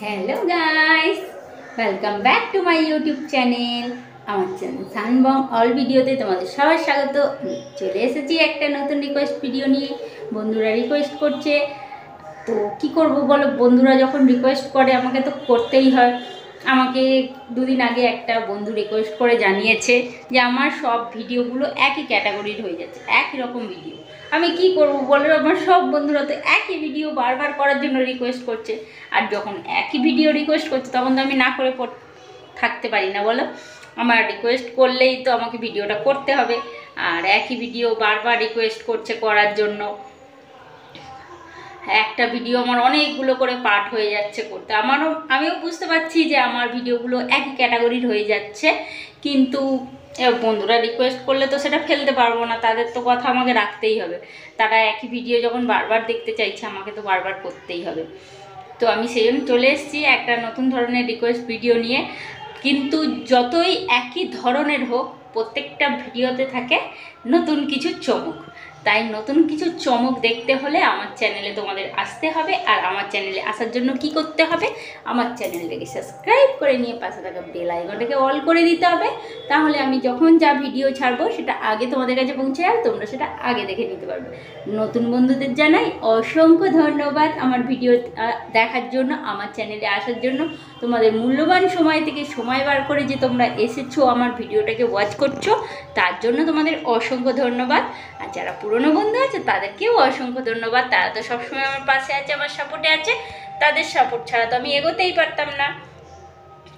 Hello guys, welcome back to my YouTube channel. আমার channel সানবং all ভিডিওতে তোমাদের সবার স্বাগত। চলে এসেছি একটা নতুন রিকোয়েস্ট ভিডিও নিয়ে। বন্ধুরা রিকোয়েস্ট করছে, তো কি করব বলো, বন্ধুরা যখন রিকোয়েস্ট করে আমাকে তো করতেই হয়। আমাকে দুদিন আগে একটা বন্ধু রিকোয়েস্ট করে জানিয়েছে যে আমার সব ভিডিওগুলো একই ক্যাটাগরির হয়ে যাচ্ছে, একই রকম ভিডিও। আমি কি করব বলো, আমার সব বন্ধুরা তো একই ভিডিও বারবার করার জন্য রিকোয়েস্ট করছে। আর যখন একই ভিডিও রিকোয়েস্ট করছে তখন তো আমি না করে থাকতে পারি না বলো। আমার রিকোয়েস্ট করলেই তো আমাকে ভিডিওটা করতে হবে, আর একই ভিডিও বারবার রিকোয়েস্ট করছে করার জন্য। একটা ভিডিও আমার অনেকগুলো করে পার্ট হয়ে যাচ্ছে করতে। আমিও বুঝতে পারছি যে আমার ভিডিওগুলো একই ক্যাটাগরির হয়ে যাচ্ছে, কিন্তু বন্ধুরা রিকোয়েস্ট করলে তো সেটা ফেলতে পারবো না, তাদের তো কথা আমাকে রাখতেই হবে। তারা একই ভিডিও যখন বারবার দেখতে চাইছে আমাকে তো বারবার করতেই হবে। তো আমি সেই জন্য চলে এসেছি একটা নতুন ধরনের রিকোয়েস্ট ভিডিও নিয়ে। কিন্তু যতই একই ধরনের হোক, প্রত্যেকটা ভিডিওতে থাকে নতুন কিছু চমক। তাই নতুন কিছু চমক দেখতে হলে আমার চ্যানেলে তোমাদের আসতে হবে। আর আমার চ্যানেলে আসার জন্য কি করতে হবে, আমার চ্যানেলটাকে সাবস্ক্রাইব করে নিয়ে পাশে থাকা বেল আইকনটাকে অল করে দিতে হবে। তাহলে আমি যখন যা ভিডিও ছাড়বো সেটা আগে তোমাদের কাছে পৌঁছে যাবে, তোমরা সেটা আগে দেখে নিতে পারবে। নতুন বন্ধুদের জানাই অসংখ্য ধন্যবাদ আমার ভিডিও দেখার জন্য, আমার চ্যানেলে আসার জন্য। তোমাদের মূল্যবান সময় থেকে সময় বার করে যে তোমরা এসেছো আমার ভিডিওটাকে ওয়াচ করছো, তার জন্য তোমাদের অসংখ্য ধন্যবাদ। আর যারা পুরনো বন্ধু আছে তাদেরকেও অসংখ্য ধন্যবাদ, তারা তো সবসময় আমার পাশে আছে, আমার সাপোর্টে আছে। তাদের সাপোর্ট ছাড়া তো আমি এগোতেই পারতাম না,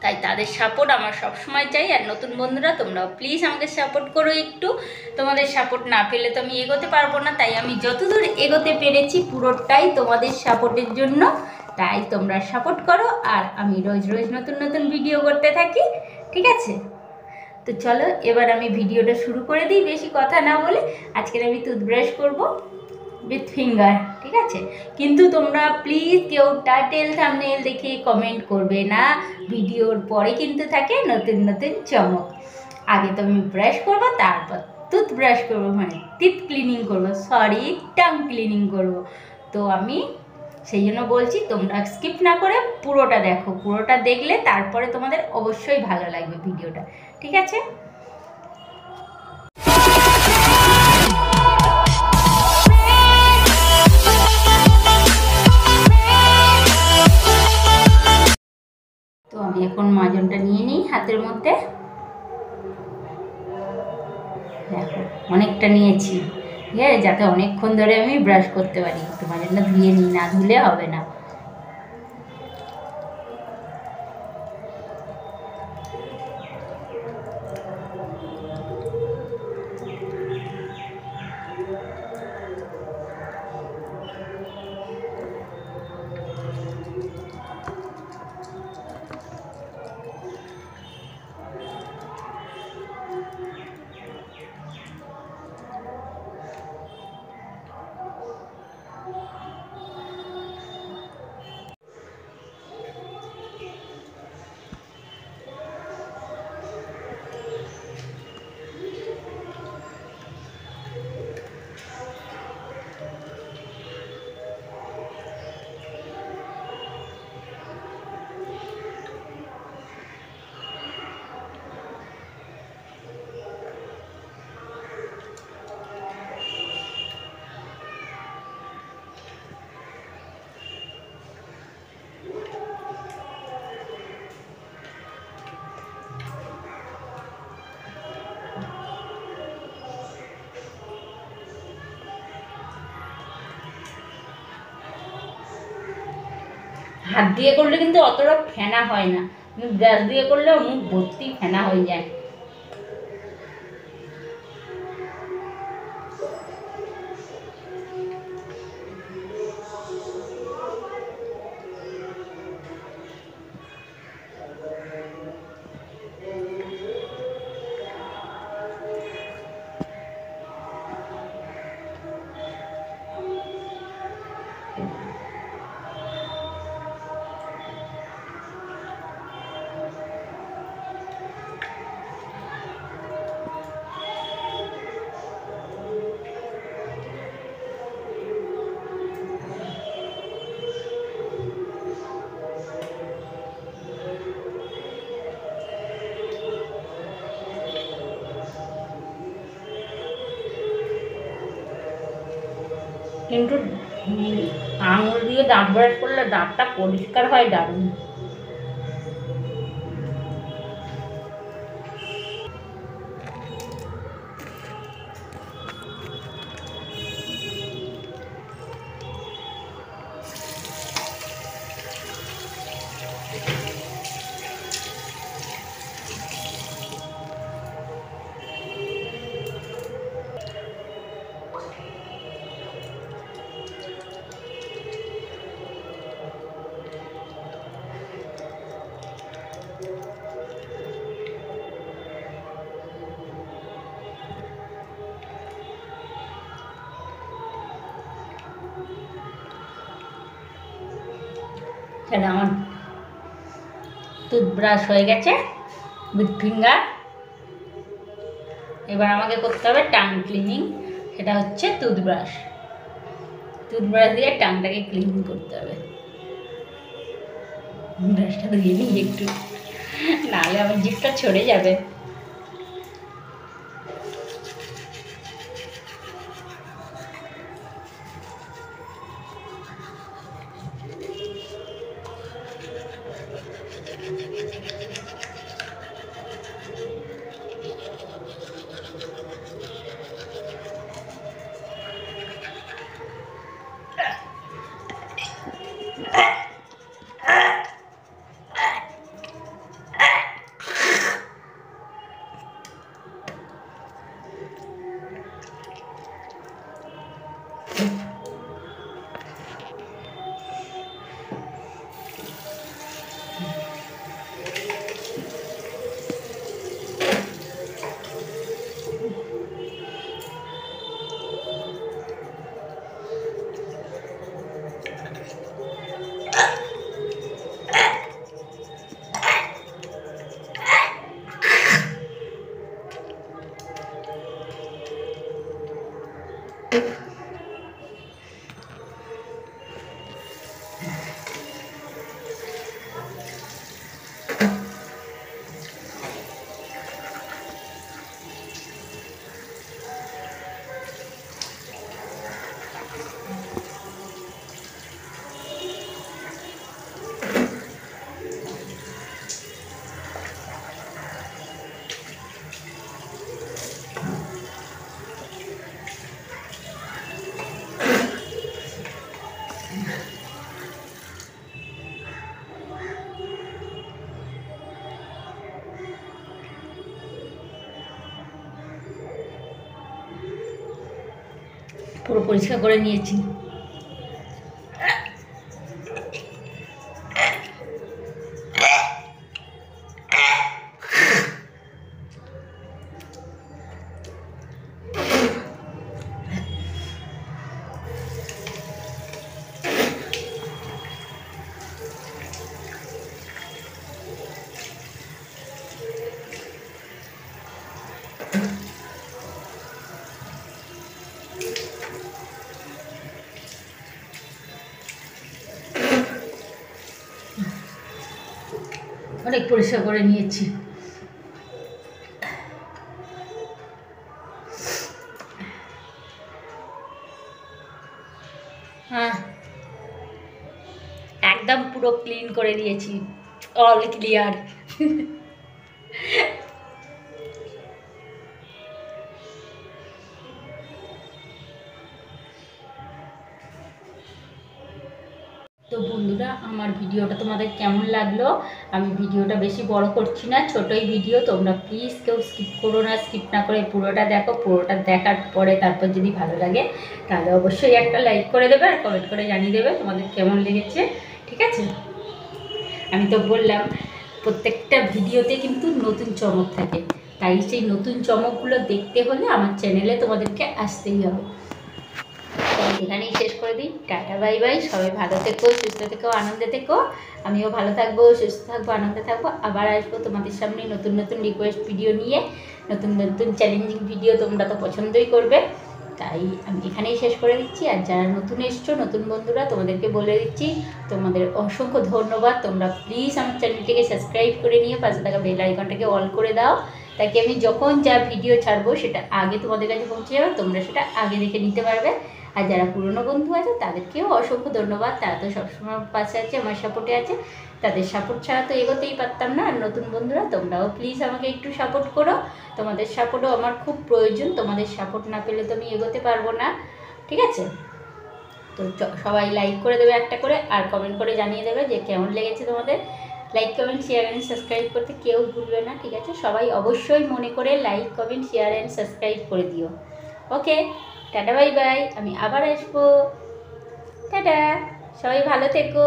তাই তাদের সাপোর্ট আমার সবসময় চাই। আর নতুন বন্ধুরা তোমরাও প্লিজ আমাকে সাপোর্ট করো একটু। তোমাদের সাপোর্ট না পেলে তো আমি এগোতে পারবো না, তাই আমি যতদূর এগোতে পেরেছি পুরোটাই তোমাদের সাপোর্টের জন্য। তাই তোমরা সাপোর্ট করো, আর আমি রোজ রোজ নতুন নতুন ভিডিও করতে থাকি, ঠিক আছে? তো চলো এবার আমি ভিডিওটা শুরু করে দিই বেশি কথা না বলে। আজকে আমি টুথব্রাশ করব উইথ ফিঙ্গার, ঠিক আছে? কিন্তু তোমরা প্লিজ কেউ টাইটেল থাম্বনেল দেখে কমেন্ট করবে না। ভিডিওর পরে কিন্তু থাকে নতুন নতুন চমক। আগে তো আমি ব্রাশ করবো, তারপর টুথব্রাশ করবো, মানে টিথ ক্লিনিং করবো, সরি টাং ক্লিনিং করবো। তো আমি সেই জন্য বলছি তোমরা স্কিপ না করে পুরোটা দেখো। পুরোটা দেখলে তারপরে তোমাদের অবশ্যই ভালো লাগবে ভিডিওটা, ঠিক আছে? তো আমি এখন মাজনটা নিয়ে নিই হাতের মধ্যে। দেখো অনেকটা নিয়েছি, ঠিক আছে, যাতে অনেকক্ষণ ধরে আমি ব্রাশ করতে পারি। একটু মাজনটা ধুয়ে নিই, না ধুলে হবে না। হাত দিয়ে করলে কিন্তু অতটা ফেনা হয় না, গ্যাস দিয়ে করলে মুখ ভর্তি ফেনা হয়ে যায়। কিন্তু আঙুল দিয়ে দাঁত ব্রাশ করলে দাঁতটা পরিষ্কার হয় দারুণ। তাহলে আমার টুথব্রাশ হয়ে গেছে উইথ ফিঙ্গার। এবার আমাকে করতে হবে টাং ক্লিনিং, সেটা হচ্ছে টুথব্রাশ দিয়ে টাংটাকে ক্লিন করতে হবে। ব্রাশটা ধুয়ে নিই একটু, নাহলে আমার জিভটা ছড়ে যাবে। পুরো পরিষ্কার করে নিয়েছি। অনেক পরিষ্কার করে নিয়েছি। হ্যাঁ, একদম পুরো ক্লিন করে দিয়েছি, অল ক্লিয়ার। তো বন্ধুরা, আমার ভিডিওটা তোমাদের কেমন লাগলো? আমি ভিডিওটা বেশি বড় করছি না, ছোটই ভিডিও। তোমরা প্লিজ কেউ স্কিপ করো না, স্কিপ না করে পুরোটা দেখো। পুরোটা দেখার পরে তারপর যদি ভালো লাগে তাহলে অবশ্যই একটা লাইক করে দেবে আর কমেন্ট করে জানিয়ে দেবে তোমাদের কেমন লেগেছে, ঠিক আছে? আমি তো বললাম প্রত্যেকটা ভিডিওতে কিন্তু নতুন চমক থাকে, তাই সেই নতুন চমকগুলো দেখতে হলে আমার চ্যানেলে তোমাদেরকে আসতেই হবে। এখানেই শেষ করে দিই। Tata bye bye. সবাই ভালো থেকো, সুস্থ থেকো, আনন্দে থেকো। আমিও ভালো থাকবো, সুস্থ থাকবো, আনন্দে থাকবো। আবার আসবো তোমাদের সামনে নতুন নতুন রিকোয়েস্ট ভিডিও নিয়ে, নতুন নতুন চ্যালেঞ্জিং ভিডিও। তোমরা তো পছন্দই করবে, তাই আমি এখানেই শেষ করে দিচ্ছি। আর যারা নতুন এসছো, নতুন বন্ধুরা, তোমাদেরকে বলে দিচ্ছি তোমাদের অসংখ্য ধন্যবাদ। তোমরা প্লিজ আমার চ্যানেলটিকে সাবস্ক্রাইব করে নিয়ে পাশে থাকা বেল আইকনটাকে অল করে দাও, তাকে আমি যখন যা ভিডিও ছাড়বো সেটা আগে তোমাদের কাছে পৌঁছে যাবে, তোমরা সেটা আগে দেখে নিতে পারবে। আর যারা পুরনো বন্ধু আছে তাদেরকেও অসংখ্য ধন্যবাদ, তারা তো সবসময় পাশে আছে, আমার সাপোর্টে আছে। তাদের সাপোর্ট ছাড়া তো এগোতেই পারতাম না। আর নতুন বন্ধুরা তোমরাও প্লিজ আমাকে একটু সাপোর্ট করো, তোমাদের সাপোর্টও আমার খুব প্রয়োজন, তোমাদের সাপোর্ট না পেলে তো আমি এগোতে পারবো না, ঠিক আছে? তো সবাই লাইক করে দেবে একটা করে, আর কমেন্ট করে জানিয়ে দেবে যে কেমন লেগেছে তোমাদের। Like comment share and subscribe করতে কেউ ভুলবে না, ঠিক আছে? সবাই অবশ্যই মনে করে like comment share and subscribe করে দিও। ওকে, টাটা বাই বাই, আমি আবার আসবো। টাটা, সবাই ভালো থেকো।